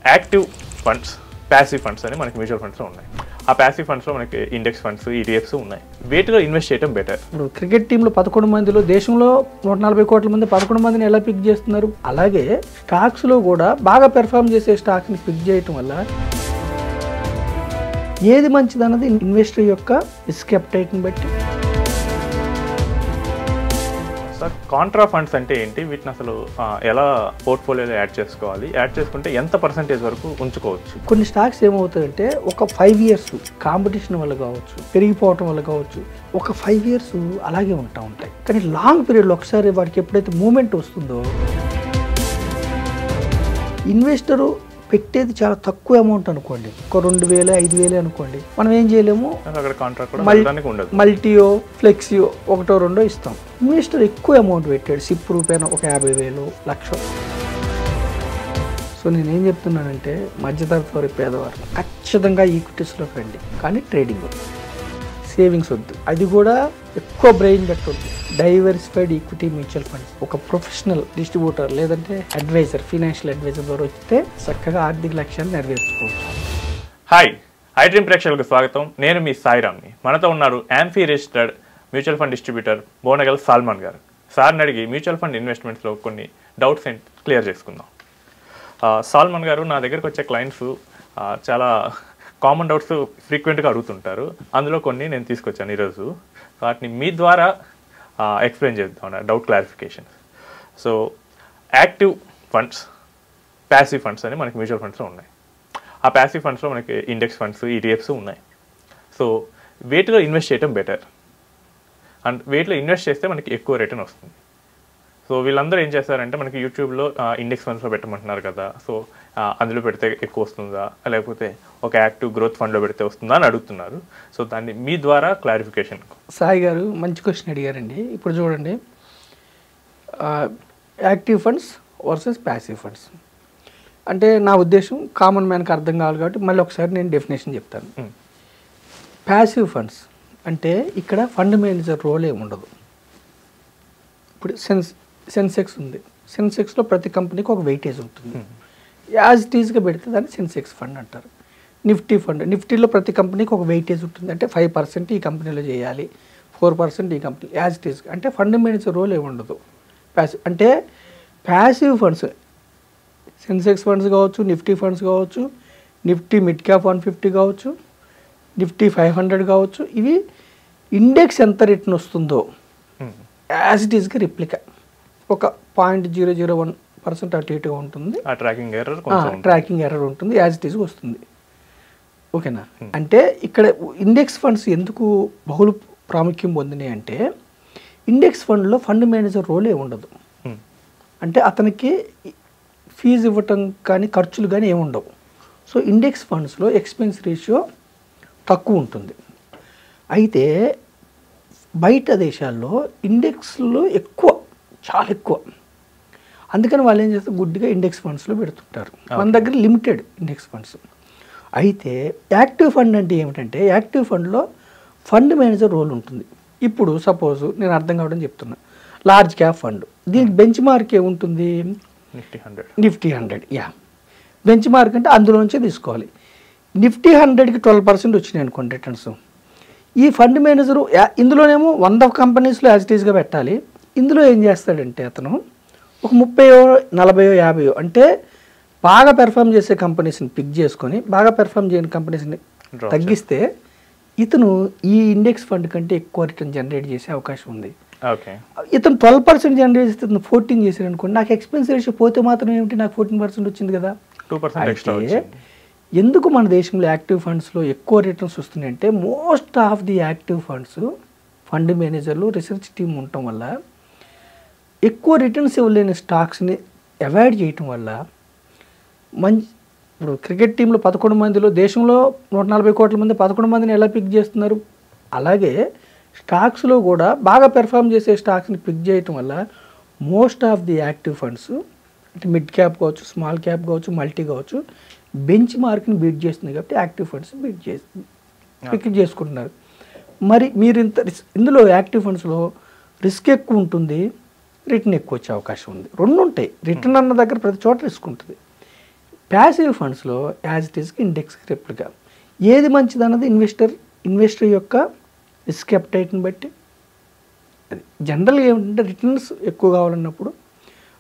Active funds, passive funds అని మనకి mutual ఫండ్స్లో ఉన్నాయి. ఆ ప్యాసివ్ ఫండ్స్లో మనకి ఇండెక్స్ ఫండ్స్, ఈటీఎఫ్స్ ఉన్నాయి. వీటిలో ఇన్వెస్ట్ చేయడం బెటర్. ఇప్పుడు క్రికెట్ టీంలో 11 మందిలో దేశంలో 140 కోట్ల మంది 11 మందిని ఎలా పిక్ చేస్తున్నారు? అలాగే స్టాక్స్లో కూడా బాగా పెర్ఫామ్ చేసే స్టాక్ని పిక్ చేయటం వల్ల ఏది మంచిదన్నది ఇన్వెస్టర్ యొక్క రిస్క్ అప్టైట్ని బట్టి. సార్, కాంట్రా ఫండ్స్ అంటే ఏంటి? వీటిని అసలు ఎలా పోర్ట్ఫోలియోలో యాడ్ చేసుకోవాలి? యాడ్ చేసుకుంటే ఎంత పర్సెంటేజ్ వరకు ఉంచుకోవచ్చు? కొన్ని స్టాక్స్ ఏమవుతాయంటే ఒక 5 years కాంపిటీషన్ వల్ల కావచ్చు, పెరిగిపోవటం వల్ల కావచ్చు, ఒక 5 years అలాగే ఉంటాయి. కానీ లాంగ్ పీరియడ్లో ఒకసారి వాడికి ఎప్పుడైతే మూమెంట్ వస్తుందో ఇన్వెస్టరు పెట్టేది చాలా తక్కువ అమౌంట్ అనుకోండి, ఒక 2,000 5,000 అనుకోండి, మనం ఏం చేయలేము, మల్టీయో ఫ్లెక్సియో 1 2 ఇస్తాం. ఇన్వెస్టర్ ఎక్కువ అమౌంట్ పెట్టాడు, సిప్ రూపాయన ఒక 50,000 1,00,000. సో నేనేం చెప్తున్నానంటే మధ్యతరగతి వారి పేదవారు ఖచ్చితంగా ఈక్విటీస్లోకి రండి, కానీ ట్రేడింగ్ వద్దు, సేవింగ్స్ వద్దు, అది కూడా ఎక్కువ బ్రెయిన్ పెట్టవద్దు. డైవర్సిఫైడ్ ఈక్విటీ మ్యూచువల్ ఫండ్స్ ఒక ప్రొఫెషనల్ డిస్ట్రిబ్యూటర్ లేదంటే అడ్వైజర్, ఫైనాన్షియల్ అడ్వైజర్ ద్వారా వస్తే చక్కగా ఆర్థిక లక్ష్యాన్ని నెరవేర్చుకోవచ్చు. హాయ్, ఐడ్రీమ్ ప్రేక్షకులకు స్వాగతం. నేను మీ సాయిరామ్ని. మనతో ఉన్నారు AMFI registered mutual fund distributor Bonagal Salman గారు. సార్ని అడిగి మ్యూచువల్ ఫండ్ ఇన్వెస్ట్మెంట్స్లో కొన్ని డౌట్స్ క్లియర్ చేసుకుందాం. సాల్మాన్ గారు, నా దగ్గరకు వచ్చే క్లయింట్స్ చాలా కామన్ డౌట్స్ ఫ్రీక్వెంట్గా అడుగుతుంటారు. అందులో కొన్ని నేను తీసుకొచ్చాను ఈరోజు. వాటిని మీ ద్వారా ఎక్స్ప్లెయిన్ చేద్దాం, doubt clarification. So active funds, passive funds అని మనకి మ్యూచువల్ ఫండ్స్లో ఉన్నాయి. ఆ ప్యాసివ్ ఫండ్స్లో మనకి ఇండెక్స్ ఫండ్స్, ఈటీఎఫ్స్ ఉన్నాయి. సో వీటిలో ఇన్వెస్ట్ చేయడం బెటర్, అండ్ వీటిలో ఇన్వెస్ట్ చేస్తే మనకి ఎక్కువ రిటర్న్ వస్తుంది. సో వీళ్ళందరూ ఏం చేస్తారంటే మనకి యూట్యూబ్లో ఇండెక్స్ ఫండ్స్లో పెట్టమంటున్నారు కదా, సో అందులో పెడితే ఎక్కువ వస్తుందా, లేకపోతే ఒక యాక్టివ్ గ్రోత్ ఫండ్లో పెడితే వస్తుందా అని అడుగుతున్నారు. సో దాన్ని మీ ద్వారా క్లారిఫికేషన్. సాయి గారు మంచి క్వశ్చన్ అడిగారండి. ఇప్పుడు చూడండి, active funds versus passive funds అంటే నా ఉద్దేశం కామన్ మ్యాన్కి అర్థం కావాలి కాబట్టి మళ్ళీ ఒకసారి నేను డెఫినేషన్ చెప్తాను. ప్యాసివ్ ఫండ్స్ అంటే ఇక్కడ ఫండ్ మేనేజర్ రోల్ ఏమి ఉండదు. ఇప్పుడు సెన్సెక్స్ ఉంది, సెన్సెక్స్లో ప్రతి కంపెనీకి ఒక వెయిటేజ్ ఉంటుంది, యాజ్ ఇట్ ఈజ్గా పెడితే దాన్ని సెన్సెక్స్ ఫండ్ అంటారు. నిఫ్టీ ఫండ్, నిఫ్టీలో ప్రతి కంపెనీకి ఒక వెయిటేజ్ ఉంటుంది, అంటే 5% ఈ కంపెనీలో చేయాలి, 4% ఈ కంపెనీ, యాజ్ ఇట్ ఈజ్. అంటే ఫండ్ మేనేజర్ రోల్ ఏమి ఉండదు. ప్యాసివ్ అంటే ప్యాసివ్ ఫండ్స్ సెన్సెక్స్ ఫండ్స్ కావచ్చు, నిఫ్టీ ఫండ్స్ కావచ్చు, నిఫ్టీ మిడ్ క్యాప్ 150 కావచ్చు, నిఫ్టీ 500 కావచ్చు, ఇవి ఇండెక్స్ ఎంత రిటర్న్ వస్తుందో యాజ్ ఇట్ ఈస్గా రిప్లికా ఒక 0.001% అటు ఇటుగా ఉంటుంది, ట్రాకింగ్ ఎర్రర్ ఉంటుంది, యాజ్ ఇట్ ఈస్గా వస్తుంది. ఓకేనా? అంటే ఇక్కడ ఇండెక్స్ ఫండ్స్ ఎందుకు బహుళ ప్రాముఖ్యం పొందినాయి అంటే ఇండెక్స్ ఫండ్లో ఫండ్ మేనేజర్ రోలే ఉండదు. అంటే అతనికి ఫీజు ఇవ్వటం కానీ ఖర్చులు కానీ ఏముండవు. సో ఇండెక్స్ ఫండ్స్లో ఎక్స్పెన్స్ రేషియో తక్కువ ఉంటుంది. అయితే బయట దేశాల్లో ఇండెక్స్లో ఎక్కువ, చాలా ఎక్కువ. అందుకని వాళ్ళు ఏం చేస్తారు, గుడ్డిగా ఇండెక్స్ ఫండ్స్లో పెడుతుంటారు. మన దగ్గర లిమిటెడ్ ఇండెక్స్ ఫండ్స్. అయితే యాక్టివ్ ఫండ్ అంటే ఏమిటంటే యాక్టివ్ ఫండ్లో ఫండ్ మేనేజర్ రోల్ ఉంటుంది. ఇప్పుడు సపోజ్ నేను అర్థం కావడం చెప్తున్నా, లార్జ్ క్యాప్ ఫండ్, దీనికి బెంచ్ మార్క్ ఏముంటుంది, నిఫ్టీ 100. యా, బెంచ్ మార్క్ అంటే అందులోంచే తీసుకోవాలి. నిఫ్టీ 100కి 12% వచ్చినాయి అనుకోండి రిటర్న్స్. ఈ ఫండ్ మేనేజరు ఇందులోనేమో 100 కంపెనీస్లో యాజ్ ఇట్ ఈస్గా పెట్టాలి. ఇందులో ఏం చేస్తాడంటే అతను ఒక 30, 40, 50 అంటే బాగా పెర్ఫామ్ చేసే కంపెనీస్ని పిక్ చేసుకొని బాగా పెర్ఫామ్ చేయని కంపెనీస్ని తగ్గిస్తే ఇతను ఈ ఇండెక్స్ ఫండ్ కంటే ఎక్కువ రిటర్న్ జనరేట్ చేసే అవకాశం ఉంది. ఇతను 12% జనరేట్ చేస్తే ఇతను 14 చేశాడు అనుకోండి, నాకు ఎక్స్పెన్స్ రేషియో పోతే మాత్రం ఏమిటి, నాకు 14% వచ్చింది కదా. 2% ఎందుకు మన దేశంలో యాక్టివ్ ఫండ్స్లో ఎక్కువ రిటర్న్స్ వస్తున్నాయంటే most of the active funds fund మేనేజర్లు రీసెర్చ్ టీమ్ ఉండటం వల్ల ఎక్కువ రిటర్న్స్ ఇవ్వలేని స్టాక్స్ని అవాయిడ్ చేయటం వల్ల ఇప్పుడు క్రికెట్ టీంలో 11 మందిలో దేశంలో 140 కోట్ల మంది 11 మందిని ఎలా పిక్ చేస్తున్నారు? అలాగే స్టాక్స్లో కూడా బాగా పెర్ఫామ్ చేసే స్టాక్స్ని పిక్ చేయటం వల్ల most of the active funds అంటే మిడ్ క్యాప్ కావచ్చు, స్మాల్ క్యాప్ కావచ్చు, మల్టీ కావచ్చు, బెంచ్ మార్క్ని బీట్ చేస్తుంది కాబట్టి యాక్టివ్ ఫండ్స్ పిక్ చేసుకుంటున్నారు. మరి మీరు ఇందులో యాక్టివ్ ఫండ్స్లో రిస్క్ ఎక్కువ ఉంటుంది, రిటర్న్ ఎక్కువ వచ్చే అవకాశం ఉంది. రెండు ఉంటాయి. రిటర్న్ అన్న దగ్గర ప్రతి చోట రిస్క్ ఉంటుంది. ప్యాసివ్ ఫండ్స్లో యాజ్ ఇట్ ఈస్కి ఇండెక్స్ రెప్లికా ఏది మంచిది అన్నది ఇన్వెస్టర్ యొక్క రిస్క్ అప్టైట్ని బట్టి. అది జనరల్గా ఏమిటంటే రిటర్న్స్ ఎక్కువ కావాలన్నప్పుడు,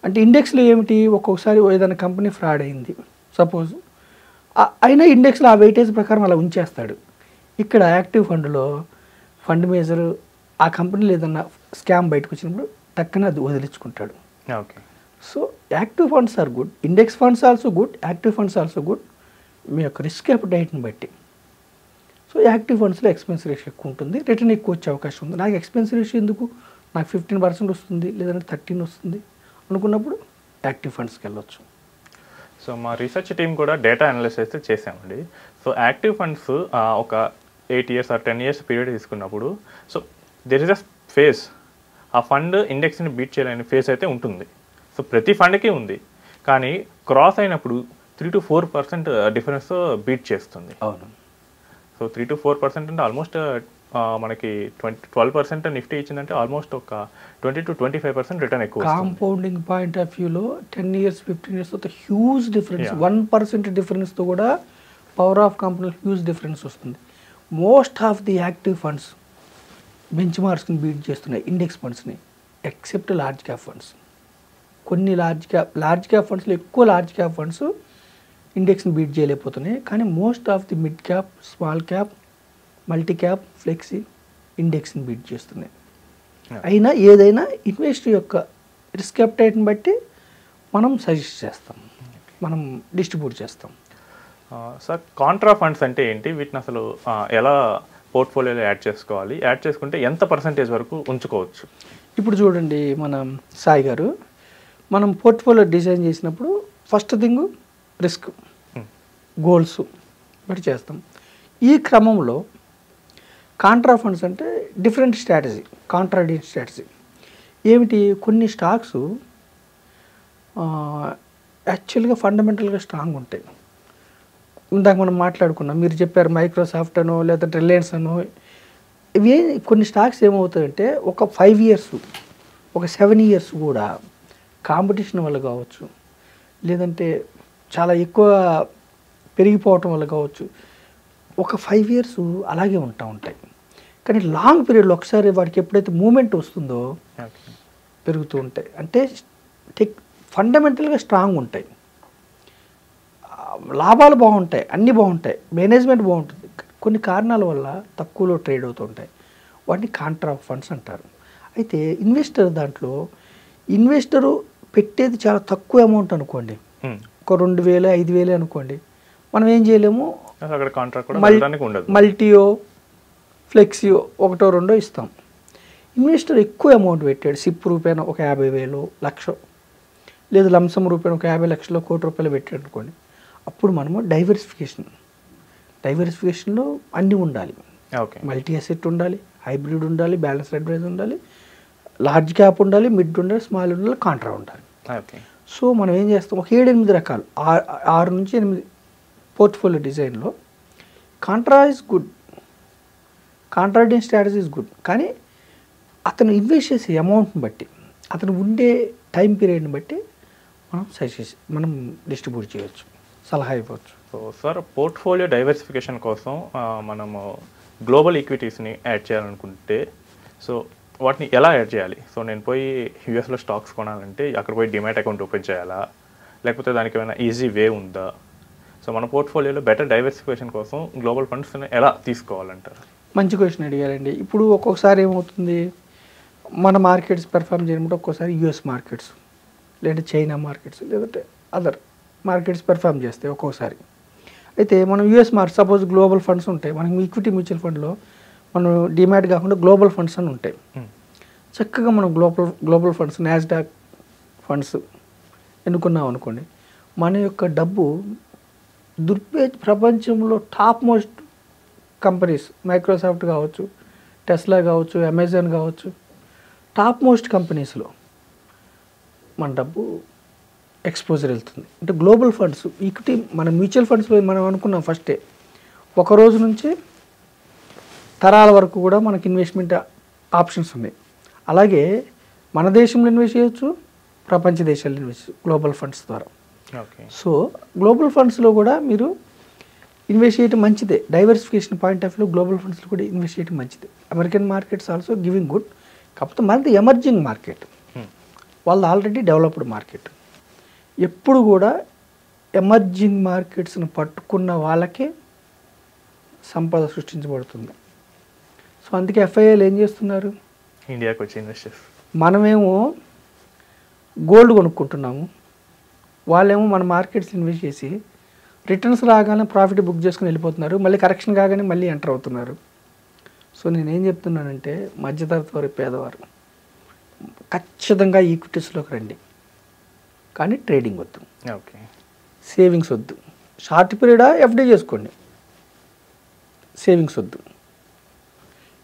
అంటే ఇండెక్స్లో ఏమిటి, ఒక్కొక్కసారి ఏదైనా కంపెనీ ఫ్రాడ్ అయింది సపోజ్, అయినా ఇండెక్స్లో ఆ వెయిటేజ్ ప్రకారం అలా ఉంచేస్తాడు. ఇక్కడ యాక్టివ్ ఫండ్లో ఫండ్ మేనేజర్ ఆ కంపెనీలో ఏదన్నా స్కామ్ బయటకు వచ్చినప్పుడు టక్కన అది వదిలించుకుంటాడు. Okay. So active funds are good, index funds also good, active funds also good మీ యొక్క రిస్క్ అప్టైట్ని బట్టి. సో యాక్టివ్ ఫండ్స్లో ఎక్స్పెన్స్ రేషియో ఎక్కువ ఉంటుంది, రిటర్న్ ఎక్కువ వచ్చే అవకాశం ఉంది. నాకు ఎక్స్పెన్స్ రేషియో ఎందుకు, నాకు 15% వస్తుంది లేదంటే 13 వస్తుంది అనుకున్నప్పుడు యాక్టివ్ ఫండ్స్కి వెళ్ళొచ్చు. సో మా రీసెర్చ్ టీం కూడా డేటా అనాలిసిస్ చేసామండి. సో యాక్టివ్ ఫండ్స్ ఒక 8 years or 10 years పీరియడ్ తీసుకున్నప్పుడు, so there is a face, ఆ ఫండ్ ఇండెక్స్ని బీట్ చేయలేని ఫేస్ అయితే ఉంటుంది. సో ప్రతి ఫండ్కి ఉంది, కానీ క్రాస్ అయినప్పుడు 3 to 4% డిఫరెన్స్ బీట్ చేస్తుంది. అవును. సో 3 to 4% అంటే ఆల్మోస్ట్ మనకి 12% నిఫ్టీ ఇచ్చిందంటే ఆల్మోస్ట్ ఒక 20 to 25% రిటర్న్ ఎక్కువ. కాంపౌండింగ్ పాయింట్ ఆఫ్ వ్యూలో 10 years 15 years తో హ్యూజ్ డిఫరెన్స్, 1% డిఫరెన్స్తో కూడా power of company huge difference వస్తుంది. Most of the active funds బెంచ్ మార్క్స్ని బీట్ చేస్తున్నాయి ఇండెక్స్ ఫండ్స్ని, ఎక్సెప్ట్ లార్జ్ క్యాప్ ఫండ్స్. కొన్ని లార్జ్ క్యాప్ ఫండ్స్లో ఎక్కువ లార్జ్ క్యాప్ ఫండ్స్ ఇండెక్స్ని బీట్ చేయలేకపోతున్నాయి, కానీ most of the mid cap, small cap, multi cap, flexi ఇండెక్స్ని బీట్ చేస్తున్నాయి. అయినా ఏదైనా ఇన్వెస్టర్ యొక్క రిస్క్ అప్టైట్ని బట్టి మనం సజెస్ట్ చేస్తాం, మనం డిస్ట్రిబ్యూట్ చేస్తాం. సార్ కాంట్రా ఫండ్స్ అంటే ఏంటి, వీటిని అసలు ఎలా పోర్ట్ఫోలియోలో యాడ్ చేసుకోవాలి, యాడ్ చేసుకుంటే ఎంత పర్సంటేజ్ వరకు ఉంచుకోవచ్చు? ఇప్పుడు చూడండి మనం సాయి గారు, మనం పోర్ట్ఫోలియో డిజైన్ చేసినప్పుడు ఫస్ట్ థింగ్ రిస్క్, గోల్స్ బట్టి చేస్తాం. ఈ క్రమంలో కాంట్రా ఫండ్స్ అంటే డిఫరెంట్ స్ట్రాటజీ, కాంట్రాడియన్ స్ట్రాటజీ. ఏమిటి, కొన్ని స్టాక్స్ యాక్చువల్గా ఫండమెంటల్గా స్ట్రాంగ్ ఉంటాయి. ఇందాక మనం మాట్లాడుకున్నాం, మీరు చెప్పారు మైక్రోసాఫ్ట్ అనో లేదంటే రిలయన్స్ అనో, ఇవి కొన్ని స్టాక్స్ ఏమవుతాయంటే ఒక 5 years, ఒక 7 years కూడా కాంపిటీషన్ వల్ల కావచ్చు, లేదంటే చాలా ఎక్కువ పెరిగిపోవటం వల్ల కావచ్చు, ఒక 5 years అలాగే ఉంటాయి. కానీ లాంగ్ పీరియడ్లో ఒకసారి వాడికి ఎప్పుడైతే మూమెంట్ వస్తుందో పెరుగుతూ ఉంటాయి. అంటే ఫండమెంటల్గా స్ట్రాంగ్ ఉంటాయి, లాభాలు బాగుంటాయి, అన్నీ బాగుంటాయి, మేనేజ్మెంట్ బాగుంటుంది, కొన్ని కారణాల వల్ల తక్కువలో ట్రేడ్ అవుతుంటాయి. వాటిని కాంట్రా ఫండ్స్ అంటారు. అయితే ఇన్వెస్టర్ దాంట్లో ఇన్వెస్టరు పెట్టేది చాలా తక్కువ అమౌంట్ అనుకోండి, ఒక 2,000 5,000 అనుకోండి, మనం ఏం చేయలేము, మల్టీయో ఫ్లెక్సియో 1 2 ఇస్తాం. ఇన్వెస్టర్ ఎక్కువ అమౌంట్ పెట్టాడు, సిప్ రూపాయన ఒక 50,000 1,00,000, లేదు లంసమ్ రూపాయన ఒక 50 లక్షలు ₹1,00,000 పెట్టాడు అనుకోండి, అప్పుడు మనము డైవర్సిఫికేషన్లో అన్నీ ఉండాలి. మల్టీ అసెట్ ఉండాలి, హైబ్రిడ్ ఉండాలి, బ్యాలెన్స్ అడ్వైజ్ ఉండాలి, లార్జ్ క్యాప్ ఉండాలి, మిడ్ ఉండాలి, స్మాల్ ఉండాలి, కాంట్రా ఉండాలి. సో మనం ఏం చేస్తాం, ఒక 7-8 రకాలు, 6 నుంచి 8 పోర్ట్ఫోలియో డిజైన్లో contra is good, contrarian strategy is good. కానీ అతను ఇన్వెస్ట్ చేసే అమౌంట్ని బట్టి, అతను ఉండే టైం పీరియడ్ని బట్టి మనం డిస్ట్రిబ్యూట్ చేయవచ్చు, సలహా ఇవ్వచ్చు. సో సార్ పోర్ట్ఫోలియో డైవర్సిఫికేషన్ కోసం మనము గ్లోబల్ ఈక్విటీస్ని యాడ్ చేయాలనుకుంటే, సో వాటిని ఎలా యాడ్ చేయాలి? సో నేను పోయి యూఎస్లో స్టాక్స్ కొనాలంటే అక్కడ పోయి డిమాట్ అకౌంట్ ఓపెన్ చేయాలా, లేకపోతే దానికి ఏమైనా ఈజీ వే ఉందా? సో మన పోర్ట్ఫోలియోలో బెటర్ డైవర్సిఫికేషన్ కోసం గ్లోబల్ ఫండ్స్ని ఎలా తీసుకోవాలంటారు? మంచి క్వశ్చన్ అడిగారండి. ఇప్పుడు ఒక్కొక్కసారి ఏమవుతుంది, మన మార్కెట్స్ పెర్ఫామ్ చేయడం, ఒక్కోసారి యూఎస్ మార్కెట్స్ లేదంటే చైనా మార్కెట్స్ లేదంటే అదర్ మార్కెట్స్ పెర్ఫామ్ చేస్తాయి ఒక్కోసారి. అయితే మనం US market, suppose global funds ఉంటాయి, మనకి ఈక్విటీ మ్యూచువల్ ఫండ్లో మనం డిమాట్ కాకుండా గ్లోబల్ ఫండ్స్ అని ఉంటాయి. చక్కగా మనం గ్లోబల్ ఫండ్స్, నాస్డాక్ ఫండ్స్ ఎన్నుకున్నాం అనుకోండి, మన యొక్క డబ్బు ప్రపంచంలో టాప్ మోస్ట్ కంపెనీస్, మైక్రోసాఫ్ట్ కావచ్చు, టెస్లా కావచ్చు, అమెజాన్ కావచ్చు, టాప్ మోస్ట్ కంపెనీస్లో మన డబ్బు ఎక్స్పోజర్ వెళ్తుంది. అంటే గ్లోబల్ ఫండ్స్, ఈక్విటీ, మన మ్యూచువల్ ఫండ్స్లో మనం అనుకున్నాం ఫస్టే, ఒక రోజు నుంచి తరాల వరకు కూడా మనకి ఇన్వెస్ట్మెంట్ ఆప్షన్స్ ఉన్నాయి. అలాగే మన దేశంలో ఇన్వెస్ట్ చేయొచ్చు, ప్రపంచ దేశాల్లో ఇన్వెస్ట్ గ్లోబల్ ఫండ్స్ ద్వారా. ఓకే. సో గ్లోబల్ ఫండ్స్లో కూడా మీరు ఇన్వెస్ట్ చేయడం మంచిదే. Diversification point of view global ఫండ్స్లో కూడా ఇన్వెస్ట్ చేయడం మంచిదే. American markets also giving good. కాకపోతే మనది ఎమర్జింగ్ మార్కెట్, వాళ్ళది ఆల్రెడీ డెవలప్డ్ మార్కెట్. ఎప్పుడు కూడా ఎమర్జింగ్ మార్కెట్స్ని పట్టుకున్న వాళ్ళకే సంపద సృష్టించబడుతుంది. సో అందుకే ఎఫ్ఐఐలు ఏం చేస్తున్నారు, ఇండియాకి వచ్చి ఇన్వెస్టర్స్. మనమేమో గోల్డ్ కొనుక్కుంటున్నాము, వాళ్ళేమో మన మార్కెట్స్ ఇన్వెస్ట్ చేసి రిటర్న్స్ రాగానే ప్రాఫిట్ బుక్ చేసుకుని వెళ్ళిపోతున్నారు, మళ్ళీ కరెక్షన్ కాగానే మళ్ళీ ఎంటర్ అవుతున్నారు. సో నేనేం చెప్తున్నానంటే మధ్యతరగతి వారు, పేదవారు ఖచ్చితంగా ఈక్విటీస్లోకి రండి, కానీ ట్రేడింగ్ వద్దు, ఓకే, సేవింగ్స్ వద్దు. షార్ట్ పీరియడా ఎఫ్డీ చేసుకోండి, సేవింగ్స్ వద్దు,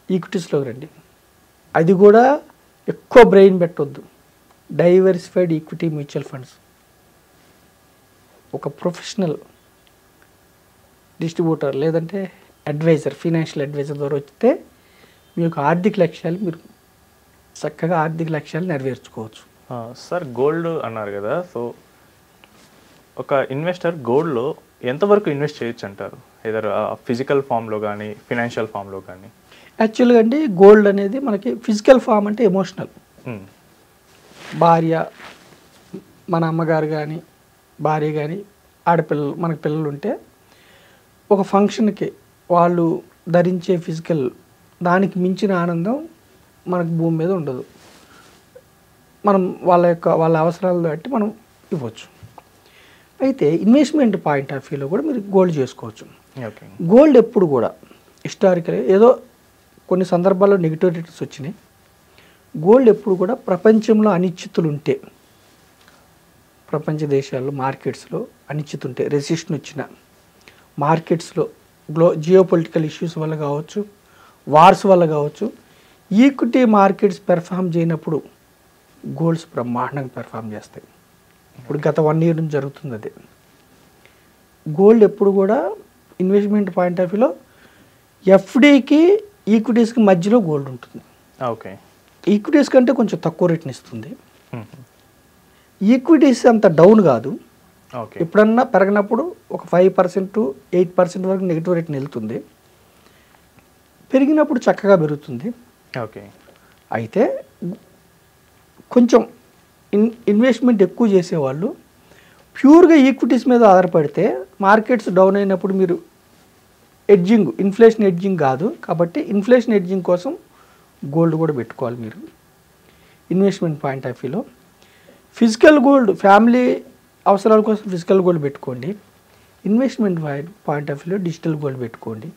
ఈక్విటీస్లోకి రండి. అది కూడా ఎక్కువ బ్రెయిన్ పెట్టొద్దు. డైవర్సిఫైడ్ ఈక్విటీ మ్యూచువల్ ఫండ్స్ ఒక ప్రొఫెషనల్ డిస్ట్రిబ్యూటర్ లేదంటే అడ్వైజర్, ఫైనాన్షియల్ అడ్వైజర్ ద్వారా వస్తే మీ యొక్క ఆర్థిక లక్ష్యాలు మీరు చక్కగా ఆర్థిక లక్ష్యాలు నెరవేర్చుకోవచ్చు. సార్ గోల్డ్ అన్నారు కదా, సో ఒక ఇన్వెస్టర్ గోల్డ్లో ఎంతవరకు ఇన్వెస్ట్ చేయొచ్చు అంటారు, ఏదర్ ఫిజికల్ ఫామ్లో కానీ ఫినాన్షియల్ ఫామ్లో కానీ? యాక్చువల్గా అండి గోల్డ్ అనేది మనకి ఫిజికల్ ఫామ్ అంటే ఎమోషనల్. భార్య, మన అమ్మగారు కానీ భార్య కానీ ఆడపిల్లలు, మనకు పిల్లలు ఉంటే ఒక ఫంక్షన్కి వాళ్ళు ధరించే ఫిజికల్ దానికి మించిన ఆనందం మనకు భూమి మీద ఉండదు. మనం వాళ్ళ అవసరాలను బట్టి మనం ఇవ్వచ్చు. అయితే ఇన్వెస్ట్మెంట్ పాయింట్ ఆఫ్ వ్యూలో కూడా మీరు గోల్డ్ చేసుకోవచ్చు. గోల్డ్ ఎప్పుడు కూడా హిస్టారికల్ ఏదో కొన్ని సందర్భాల్లో నెగిటివ్ రిటర్న్స్ వచ్చినాయి. గోల్డ్ ఎప్పుడు కూడా ప్రపంచంలో అనిశ్చితులు ఉంటే, ప్రపంచ దేశాల్లో మార్కెట్స్లో అనిశ్చితి ఉంటే, రెసిషన్ వచ్చిన మార్కెట్స్లో జియోపొలిటికల్ ఇష్యూస్ వల్ల కావచ్చు, వార్స్ వల్ల కావచ్చు, ఈక్విటీ మార్కెట్స్ పెర్ఫామ్ చేయనప్పుడు గోల్డ్స్ బ్రహ్మాండంగా పెర్ఫామ్ చేస్తాయి. ఇప్పుడు గత 1 year నుంచి జరుగుతుంది అదే. గోల్డ్ ఎప్పుడు కూడా ఇన్వెస్ట్మెంట్ పాయింట్ ఆఫ్ వ్యూలో ఎఫ్డీకి ఈక్విటీస్కి మధ్యలో గోల్డ్ ఉంటుంది. ఓకే, ఈక్విటీస్ కంటే కొంచెం తక్కువ రేట్ని ఇస్తుంది. ఈక్విటీస్ అంత డౌన్ కాదు, ఎప్పుడన్నా పెరగనప్పుడు ఒక 5% to 8% వరకు నెగిటివ్ రేట్ని వెళ్తుంది, పెరిగినప్పుడు చక్కగా పెరుగుతుంది. ఓకే, అయితే కొంచెం ఇన్వెస్ట్మెంట్ ఎక్కువ చేసేవాళ్ళు ప్యూర్గా ఈక్విటీస్ మీద ఆధారపడితే మార్కెట్స్ డౌన్ అయినప్పుడు మీరు ఎడ్జింగ్, ఇన్ఫ్లేషన్ ఎడ్జింగ్ కాదు కాబట్టి ఇన్ఫ్లేషన్ ఎడ్జింగ్ కోసం గోల్డ్ కూడా పెట్టుకోవాలి మీరు ఇన్వెస్ట్మెంట్ పాయింట్ ఆఫ్ వ్యూలో. ఫిజికల్ గోల్డ్ ఫ్యామిలీ అవసరాల కోసం ఫిజికల్ గోల్డ్ పెట్టుకోండి. ఇన్వెస్ట్మెంట్ పాయింట్ ఆఫ్ వ్యూలో డిజిటల్ గోల్డ్ పెట్టుకోండి.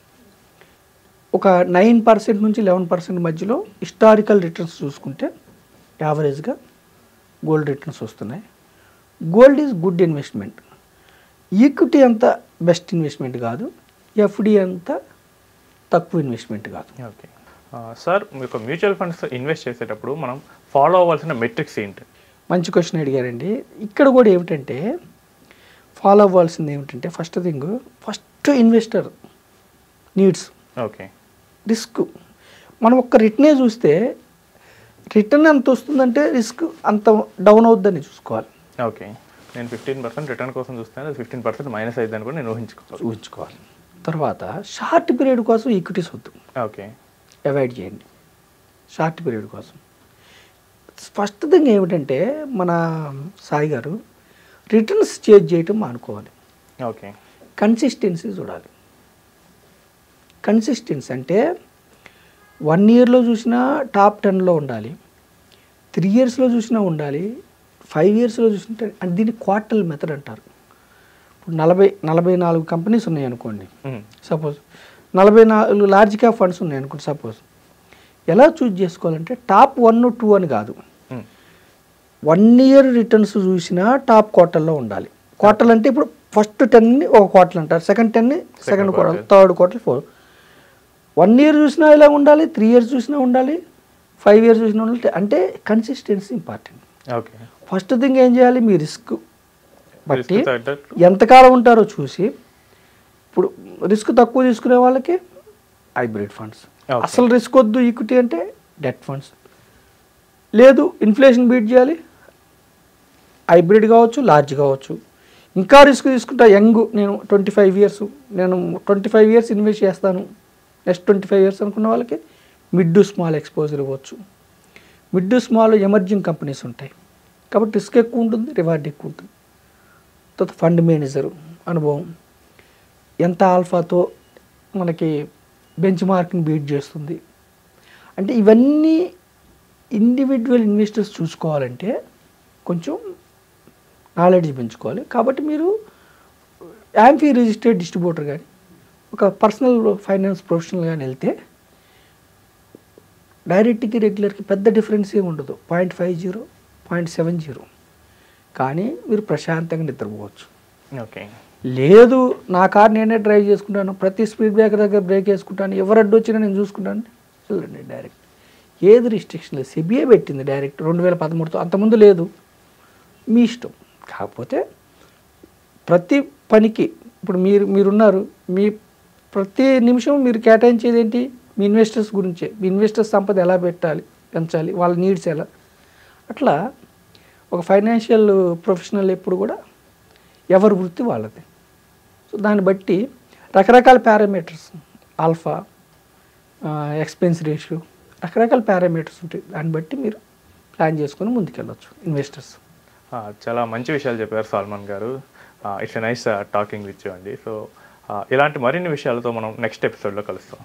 ఒక 9% నుంచి 11% మధ్యలో హిస్టారికల్ రిటర్న్స్ చూసుకుంటే యావరేజ్గా గోల్డ్ రిటర్న్స్ వస్తున్నాయి. Gold is good investment. Equity అంత బెస్ట్ ఇన్వెస్ట్మెంట్ కాదు, ఎఫ్డి అంత తక్కువ ఇన్వెస్ట్మెంట్ కాదు. ఓకే సార్, మీకు మ్యూచువల్ ఫండ్స్ ఇన్వెస్ట్ చేసేటప్పుడు మనం ఫాలో అవ్వాల్సిన మెట్రిక్స్ ఏంటి? మంచి క్వశ్చన్ అడిగారండి. ఇక్కడ కూడా ఏమిటంటే ఫాలో అవ్వాల్సింది ఏమిటంటే first investor needs. Okay, risk మనం ఒక్క రిటర్నే చూస్తే రిటర్న్ ఎంత వస్తుందంటే రిస్క్ అంత డౌన్ అవుద్దని చూసుకోవాలి. ఓకే, నేను 15% రిటర్న్ కోసం చూస్తాను, 15% మైనస్ అయిద్దని కూడా నేను ఊహించుకోవాలి. తర్వాత షార్ట్ పీరియడ్ కోసం ఈక్విటీస్ వద్దు, ఓకే, అవాయిడ్ చేయండి షార్ట్ పీరియడ్ కోసం. ఫస్ట్ థింగ్ ఏమిటంటే మన సాయి గారు రిటర్న్స్ చేంజ్ చేయటం మానుకోవాలి. ఓకే, కన్సిస్టెన్సీ చూడాలి. కన్సిస్టెన్సీ అంటే 1 yearలో చూసినా టాప్ 10లో ఉండాలి, 3 yearsలో చూసినా ఉండాలి, 5 yearsలో చూసినా అంటే దీన్ని క్వార్టల్ మెథడ్ అంటారు. ఇప్పుడు 44 కంపెనీస్ ఉన్నాయి అనుకోండి, సపోజ్ 44 లార్జ్ క్యాప్ ఫండ్స్ ఉన్నాయి అనుకోండి. సపోజ్ ఎలా చూజ్ చేసుకోవాలంటే టాప్ 1, 2 అని కాదు, 1 year రిటర్న్స్ చూసినా టాప్ క్వార్టర్లో ఉండాలి. క్వార్టర్ అంటే ఇప్పుడు ఫస్ట్ 10ని ఒక క్వార్టర్ అంటారు, సెకండ్ 10ని second quarter, third quarter, 1 year చూసినా ఇలా ఉండాలి, 3 years చూసినా ఉండాలి, 5 years చూసినా ఉండాలి. అంటే consistency important. Okay, first thing ఏం చేయాలి, మీ రిస్క్ బట్టి ఎంతకాలం ఉంటారో చూసి, ఇప్పుడు రిస్క్ తక్కువ తీసుకునే వాళ్ళకి హైబ్రిడ్ ఫండ్స్, అసలు రిస్క్ వద్దు ఈక్విటీ అంటే డెట్ ఫండ్స్, లేదు ఇన్ఫ్లేషన్ బీట్ చేయాలి హైబ్రిడ్ కావచ్చు, లార్జ్ కావచ్చు. ఇంకా రిస్క్ తీసుకుంటా నేను 25 ఇయర్స్ నేను 25 ఇయర్స్ ఇన్వెస్ట్ చేస్తాను నెక్స్ట్ 25 ఇయర్స్ అనుకున్న వాళ్ళకి మిడ్ టు స్మాల్ ఎక్స్పోజర్ ఇవ్వచ్చు. Mid to small emerging companies ఉంటాయి కాబట్టి రిస్క్ ఎక్కువ ఉంటుంది, రివార్డ్ ఎక్కువ ఉంటుంది. తర్వాత ఫండ్ మేనేజరు అనుభవం, ఎంత ఆల్ఫాతో మనకి బెంచ్ మార్క్ని బీట్ చేస్తుంది. అంటే ఇవన్నీ ఇండివిజువల్ ఇన్వెస్టర్స్ చూసుకోవాలంటే కొంచెం నాలెడ్జ్ పెంచుకోవాలి. కాబట్టి మీరు యాంఫీ రిజిస్టర్డ్ డిస్ట్రిబ్యూటర్ కానీ ఒక పర్సనల్ ఫైనాన్స్ ప్రొఫెషనల్ కానీ వెళ్తే డైరెక్ట్కి రెగ్యులర్కి పెద్ద డిఫరెన్స్ ఏమి ఉండదు, 0.50 0.70, కానీ మీరు ప్రశాంతంగా నిద్రపోవచ్చు. ఓకే, లేదు నా కార్ నేనే డ్రైవ్ చేసుకుంటాను, ప్రతి స్పీడ్ బ్రేకర్ దగ్గర బ్రేక్ వేసుకుంటాను, ఎవరు అడ్డు వచ్చినా నేను చూసుకుంటాను, వెళ్ళండి డైరెక్ట్. ఏది రిస్ట్రిక్షన్ లేదు, సెబిఏ పెట్టింది డైరెక్ట్ 2013తో, అంతకుముందు లేదు, మీ ఇష్టం. కాకపోతే ప్రతి పనికి ఇప్పుడు మీరున్నారు, మీ ప్రతి నిమిషం మీరు కేటాయించేది ఏంటి, మీ ఇన్వెస్టర్స్ గురించే. మీ ఇన్వెస్టర్స్ సంపద ఎలా పెంచాలి, వాళ్ళ నీడ్స్ ఎలా. అట్లా ఒక ఫైనాన్షియల్ ప్రొఫెషనల్ ఎప్పుడు కూడా ఎవరి వృత్తి వాళ్ళది. సో దాన్ని బట్టి రకరకాల పారామీటర్స్, ఆల్ఫా, ఎక్స్పెన్స్ రేషియో, రకరకాల పారామీటర్స్ ఉంటాయి. దాన్ని బట్టి మీరు ప్లాన్ చేసుకొని ముందుకెళ్ళొచ్చు ఇన్వెస్టర్స్. చాలా మంచి విషయాలు చెప్పారు సల్మాన్ గారు. It's nice talking with you అండి. సో ఇలాంటి మరిన్ని విషయాలతో మనం నెక్స్ట్ ఎపిసోడ్లో కలుస్తాం.